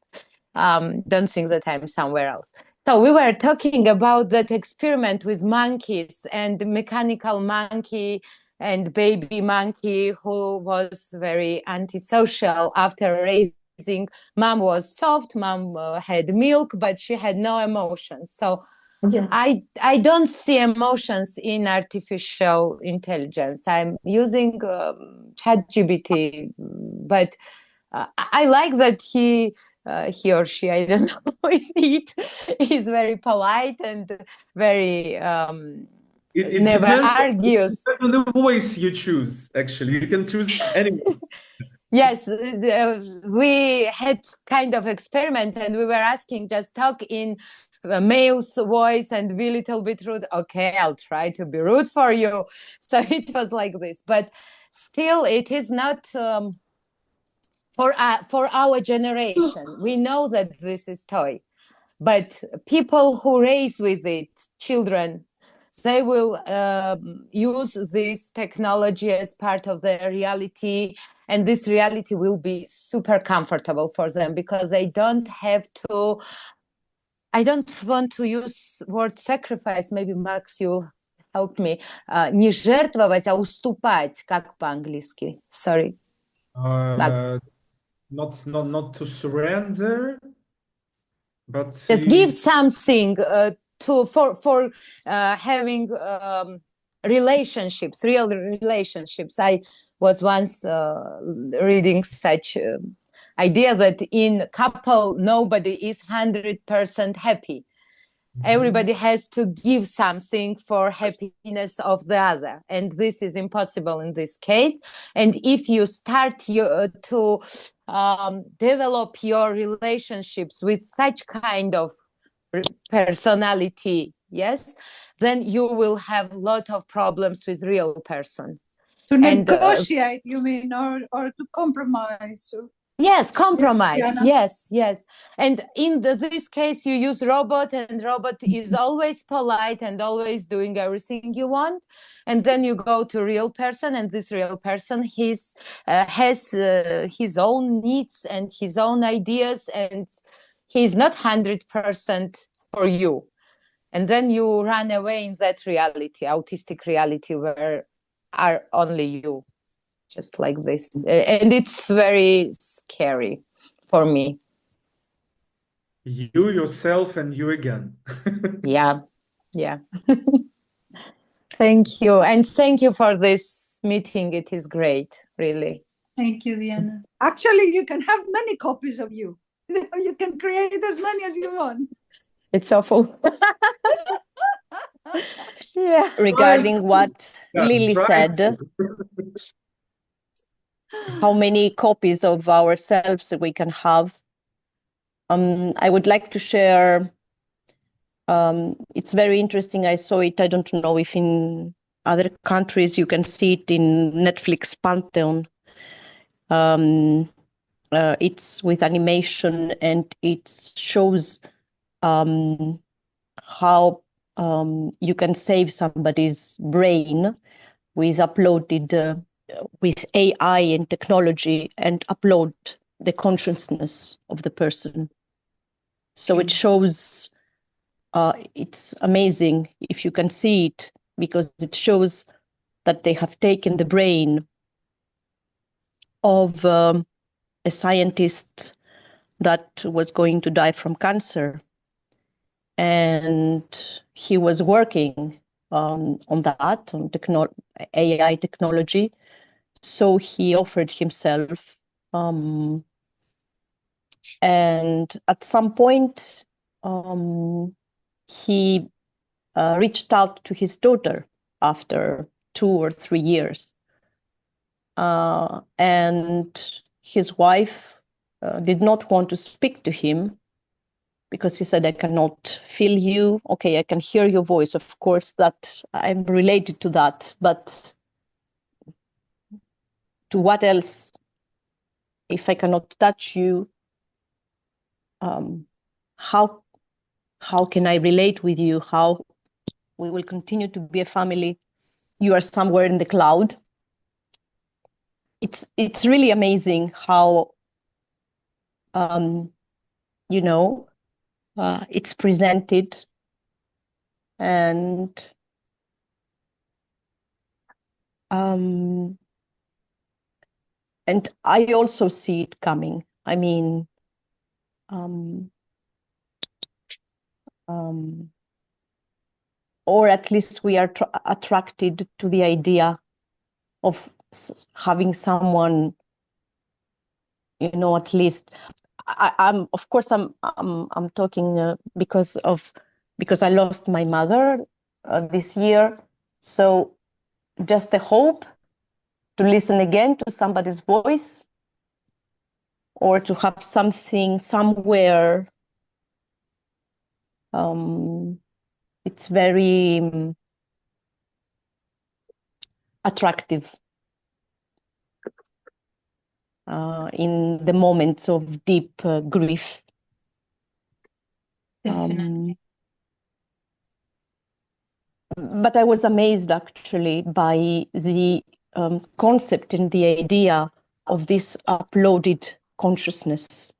don't think that I'm somewhere else. So we were talking about that experiment with monkeys and mechanical monkey and baby monkey who was very antisocial after raising. Mom was soft, mom had milk, but she had no emotions. So yeah. I don't see emotions in artificial intelligence. I'm using ChatGPT, but I like that he or she, I don't know who is it, is very polite and very it never depends argues. on the voice you choose. Actually, you can choose anyone. Yes, we had kind of experiment and we were asking, just talk in a male's voice and be a little bit rude. Okay, I'll try to be rude for you. So it was like this, but still it is not for our generation. We know that this is toy, but people who raise with it, children, they will use this technology as part of their reality, and this reality will be super comfortable for them because they don't have to. I don't want to use word sacrifice. Maybe Max, you'll help me. Не жертвовать, а уступать, как по-английски. Sorry, Max. Not to surrender, but just give something for having relationships, real relationships. I was once reading such idea that in couple nobody is 100% happy. Everybody has to give something for happiness of the other, and this is impossible in this case. And if you start to develop your relationships with such kind of personality, yes, then you will have a lot of problems with real person. To negotiate, you mean, or to compromise? Yes, compromise. Diana? Yes. And in this case, you use robot, and robot is always polite and always doing everything you want. And then you go to real person, and this real person has his own needs and his own ideas, and he's not 100% for you. And then you run away in that reality, autistic reality, where are only you, just like this. And it's very scary for me. You, yourself, and you again. Yeah. Thank you. And thank you for this meeting. It is great, really. Thank you, Diana. Actually, you can have many copies of you. You can create as many as you want. It's awful. Yeah. Regarding what Yeah, Lily try said, to. how many copies of ourselves we can have. I would like to share. It's very interesting. I saw it. I don't know if in other countries you can see it in Netflix Pantheon. It's with animation, and it shows how you can save somebody's brain with uploaded with AI and technology, and upload the consciousness of the person. So it shows, it's amazing if you can see it, because it shows that they have taken the brain of a scientist that was going to die from cancer. And he was working on that, on AI technology. So he offered himself. And at some point, he reached out to his daughter after 2 or 3 years. And his wife did not want to speak to him, because he said, I cannot feel you. Okay, I can hear your voice. Of course, that I'm related to that. But to what else? If I cannot touch you, how can I relate with you? How we will continue to be a family? You are somewhere in the cloud. It's really amazing how it's presented, and I also see it coming. I mean, or at least we are attracted to the idea of having someone, at least. I'm talking because I lost my mother this year. So just the hope to listen again to somebody's voice, or to have something somewhere. It's very attractive in the moments of deep grief. But I was amazed actually by the concept and the idea of this uploaded consciousness.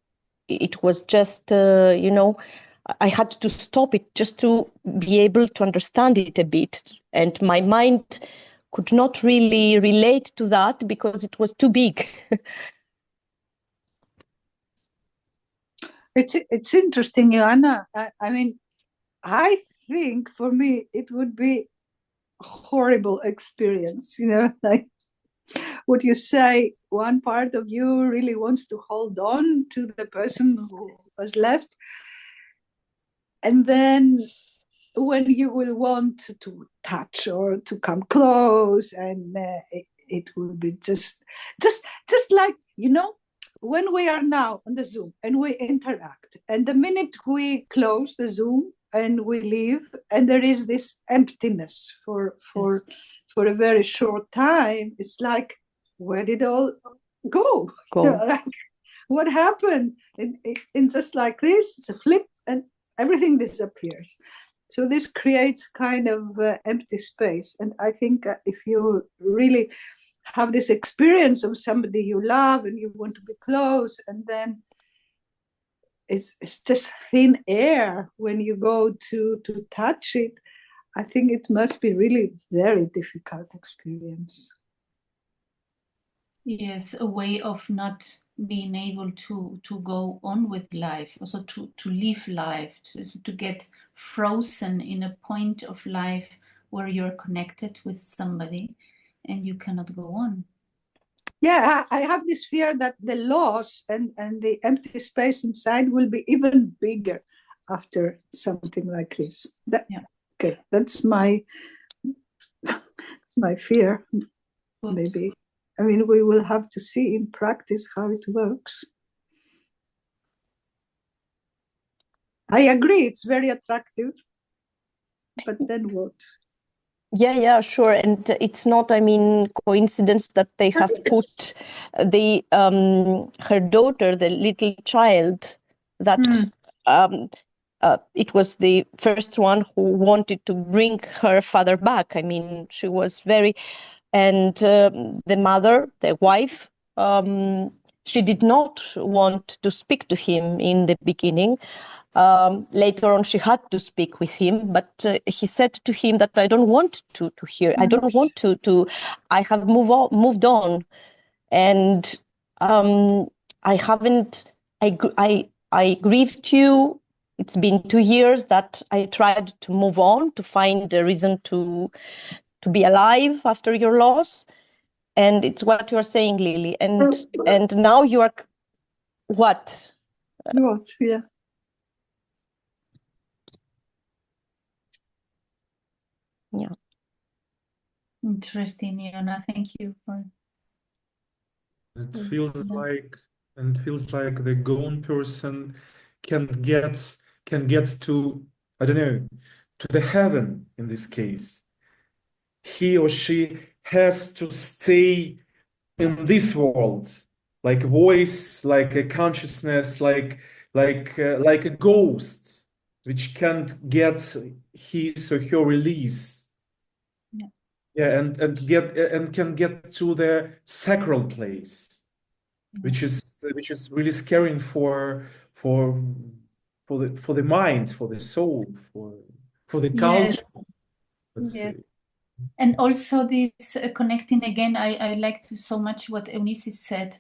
It was just, I had to stop it just to be able to understand it a bit. And my mind could not really relate to that because it was too big. It's interesting, Joanna. I mean, I think for me it would be a horrible experience, like what you say, one part of you really wants to hold on to the person who was left, and then when you will want to touch or to come close, and it will be just like, when we are now on the Zoom and we interact, and the minute we close the Zoom and we leave, and there is this emptiness for a very short time, it's like, where did all go? Like, what happened? And just like this, it's a flip and everything disappears. So this creates kind of empty space. And I think if you really have this experience of somebody you love and you want to be close, and then it's just thin air when you go to touch it, I think it must be really very difficult experience. Yes, a way of not being able to go on with life, also to live life, to get frozen in a point of life where you're connected with somebody and you cannot go on. Yeah, I have this fear that the loss and the empty space inside will be even bigger after something like this. Okay, that's my fear. Oops. Maybe. I mean, we will have to see in practice how it works. I agree, it's very attractive, but then what? Yeah, sure. And it's not, I mean, coincidence that they have put the her daughter, the little child, that it was the first one who wanted to bring her father back. I mean, she was very, and the mother, the wife, she did not want to speak to him in the beginning. Later on, she had to speak with him, but he said to him that I don't want to hear. I don't want to. I have moved on, and I haven't. I grieved you. It's been 2 years that I tried to move on, to find a reason to be alive after your loss, and it's what you are saying, Lily. And now you are what? What? Yeah. Yeah. Interesting, Iona. Thank you for. It feels like the gone person can get to, I don't know, to the heaven in this case. He or she has to stay in this world, like a voice, like a consciousness, like a ghost, which can't get his or her release. Yeah, and can get to the sacral place, which is really scaring for the mind, for the soul, for the culture. Let's say. And also this connecting again, I liked so much what Eunice said,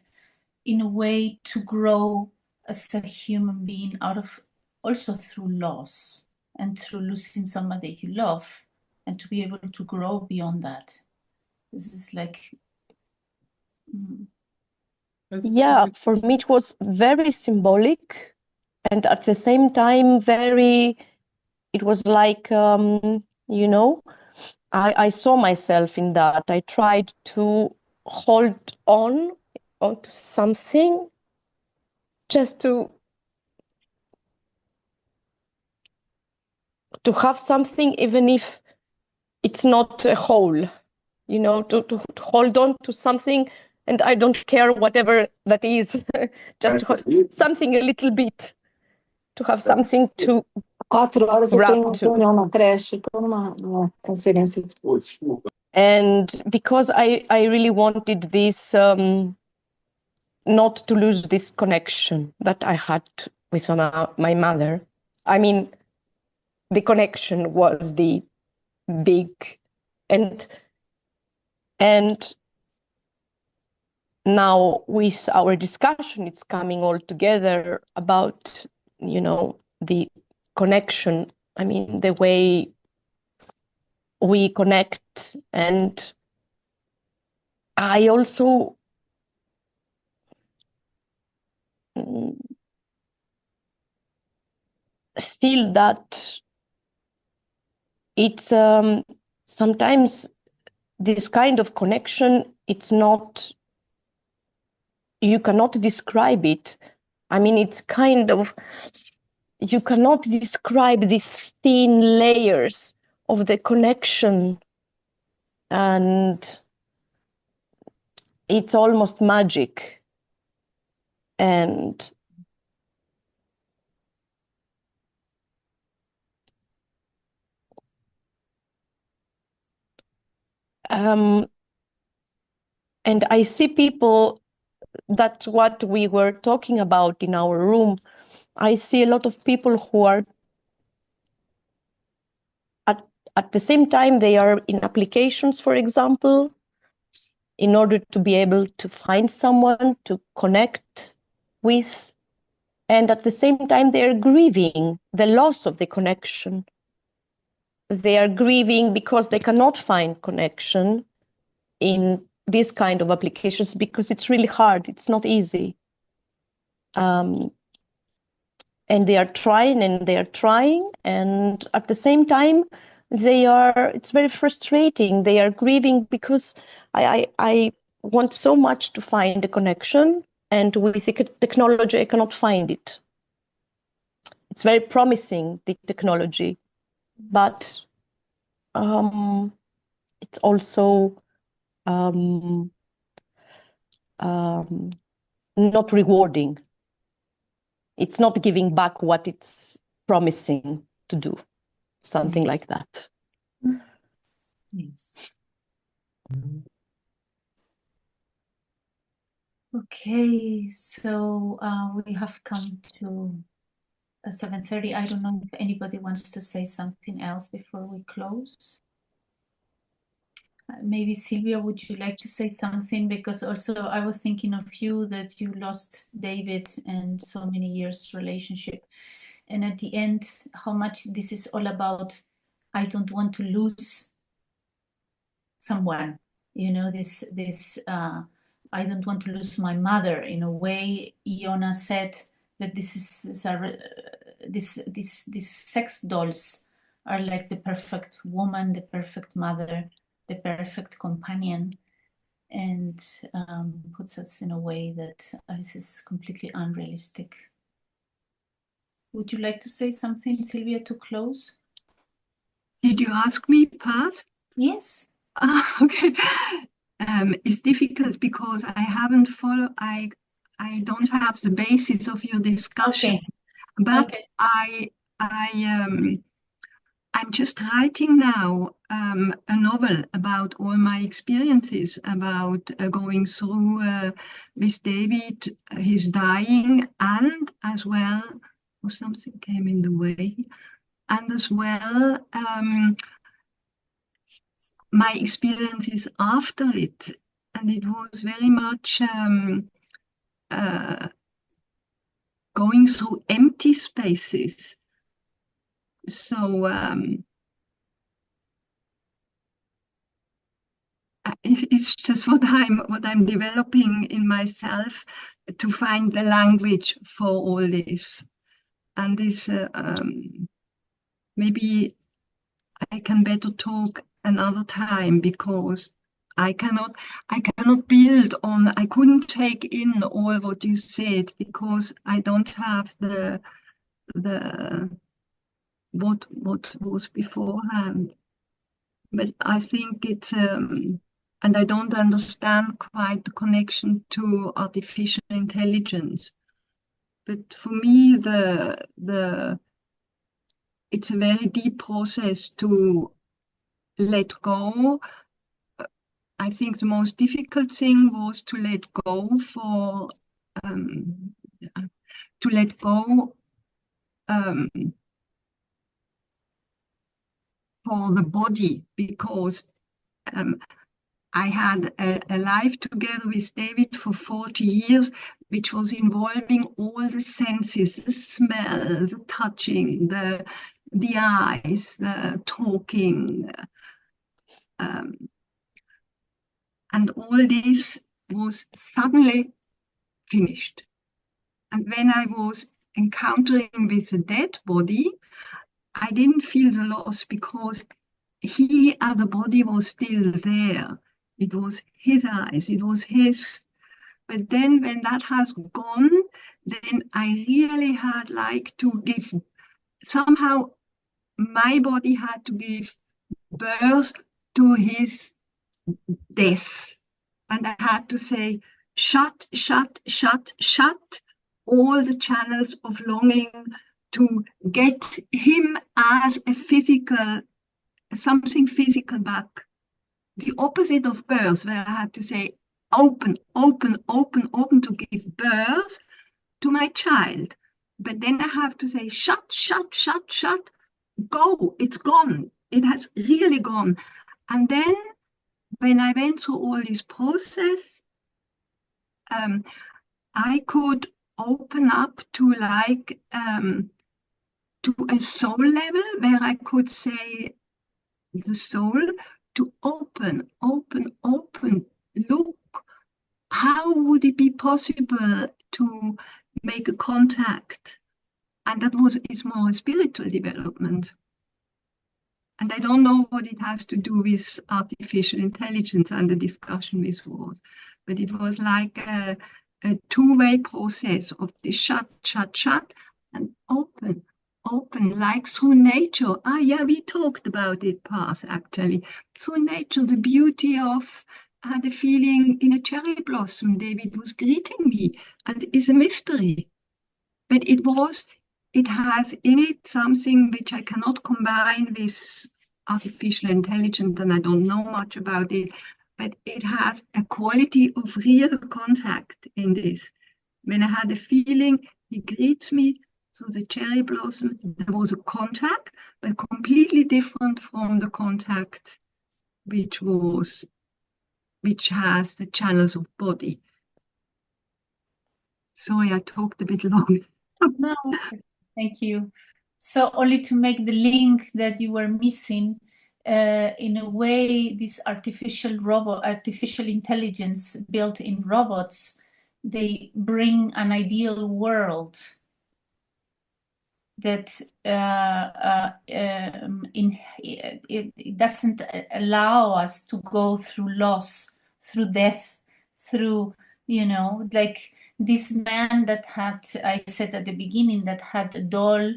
in a way to grow as a human being out of, also through loss and through losing somebody you love, and to be able to grow beyond that. This is like yeah, for me it was very symbolic, and at the same time it was like you know, I saw myself in that. I tried to hold onto something, just to have something, even if it's not a whole, you know, to hold on to something, and I don't care whatever that is, just to have something a little bit, to have something to 4 horas eu grab tenho uma to. reunião na creche, estou numa conferência. And because I really wanted this, not to lose this connection that I had with my mother. I mean, the connection was the big, and now with our discussion, it's coming all together about, you know, the connection. I mean, the way we connect. And I also feel that it's sometimes this kind of connection, it's not, you cannot describe it. I mean, it's kind of, you cannot describe these thin layers of the connection, and it's almost magic. And I see people, that's what we were talking about in our room. I see a lot of people who are at the same time, they are in applications, for example, in order to be able to find someone to connect with. And at the same time, they are grieving the loss of the connection. They are grieving because they cannot find connection in these kind of applications because it's really hard. It's not easy. And they are trying and they are trying. And at the same time, it's very frustrating. They are grieving because I want so much to find a connection, and with the technology, I cannot find it. It's very promising, the technology, but it's also not rewarding. It's not giving back what it's promising to do, something like that. Yes. Okay, so we have come to 7:30. I don't know if anybody wants to say something else before we close. Maybe Sylvia, would you like to say something? Because also I was thinking of you, that you lost David and so many years relationship. And at the end, how much this is all about, I don't want to lose someone, you know, this I don't want to lose my mother. In a way, Iona said that these sex dolls are like the perfect woman, the perfect mother, the perfect companion, and puts us in a way that this is completely unrealistic. Would you like to say something, Sylvia, to close? Did you ask me, Pat? Yes. Okay. It's difficult because I haven't followed. I don't have the basis of your discussion, okay. but okay. I'm just writing now a novel about all my experiences about going through with David, his dying, and as well, something came in the way, and as well my experiences after it. And it was very much going through empty spaces. So it's just what I'm developing in myself to find the language for all this. And this maybe I can better talk another time, because I cannot build on. I couldn't take in all what you said because I don't have the what was beforehand. But I think it's and I don't understand quite the connection to artificial intelligence. But for me, it's a very deep process to let go. I think the most difficult thing was to let go for the body, because I had a life together with David for 40 years, which was involving all the senses, the smell, the touching, the eyes, the talking. And all this was suddenly finished. And when I was encountering with a dead body, I didn't feel the loss, because he as a body was still there. It was his eyes, it was his. But then when that has gone, then I really had to give, somehow my body had to give birth to his death. And I had to say, shut, shut, shut, shut, all the channels of longing to get him as a physical, something physical back. The opposite of birth, where I had to say, open, open, open, open to give birth to my child. But then I have to say, shut, shut, shut, shut, go, it's gone. It has really gone. And then when I went through all this process, I could open up to like, to a soul level where I could say the soul to open, open, open, look, how would it be possible to make a contact? And that is more spiritual development. And I don't know what it has to do with artificial intelligence and the discussion with Rose, but it was like a two-way process of the shut, shut, shut, and open, open, like through nature. Ah, yeah, we talked about it, Paz, actually. Through nature, the beauty of, I had a feeling in a cherry blossom, David was greeting me, and it's a mystery. But it has in it something which I cannot combine with artificial intelligence, and I don't know much about it, but it has a quality of real contact in this. When I had a feeling, he greets me through the cherry blossom, there was a contact, but completely different from the contact which has the channels of body. Sorry, I talked a bit long. No, thank you. So only to make the link that you were missing, in a way, this artificial intelligence built in robots, they bring an ideal world that it doesn't allow us to go through loss, through death, through, like this man that had, I said at the beginning, that had a doll.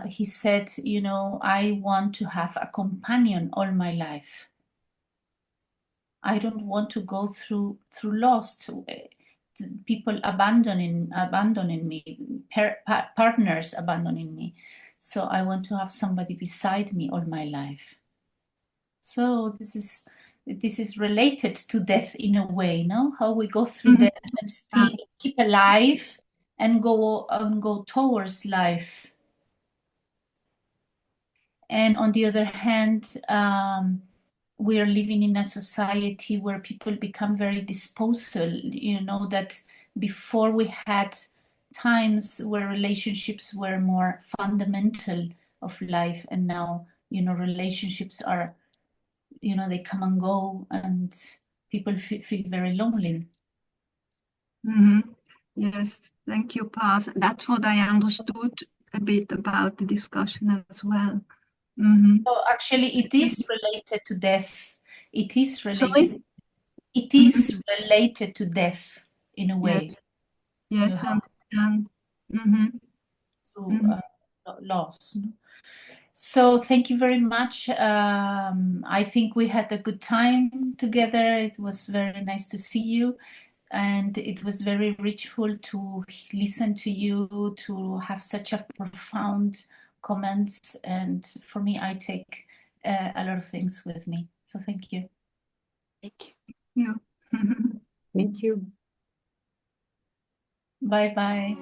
He said, I want to have a companion all my life. I don't want to go through loss, people abandoning me, partners abandoning me. So I want to have somebody beside me all my life. So this is related to death in a way, no? How we go through death and still keep alive and go towards life. And on the other hand, we are living in a society where people become very disposal, that before we had times where relationships were more fundamental of life, and now, relationships are, they come and go, and people feel very lonely. Mm-hmm. Yes, thank you, Paz. That's what I understood a bit about the discussion as well. Mm-hmm. So actually, it is related to death. It is related. Sorry? It is related to death in a way. Yes, I understand. Mm-hmm. To loss. So thank you very much. I think we had a good time together. It was very nice to see you, and it was very richful to listen to you, to have such a profound comments. And for me, I take a lot of things with me. So thank you. Thank you. Thank you. Bye bye.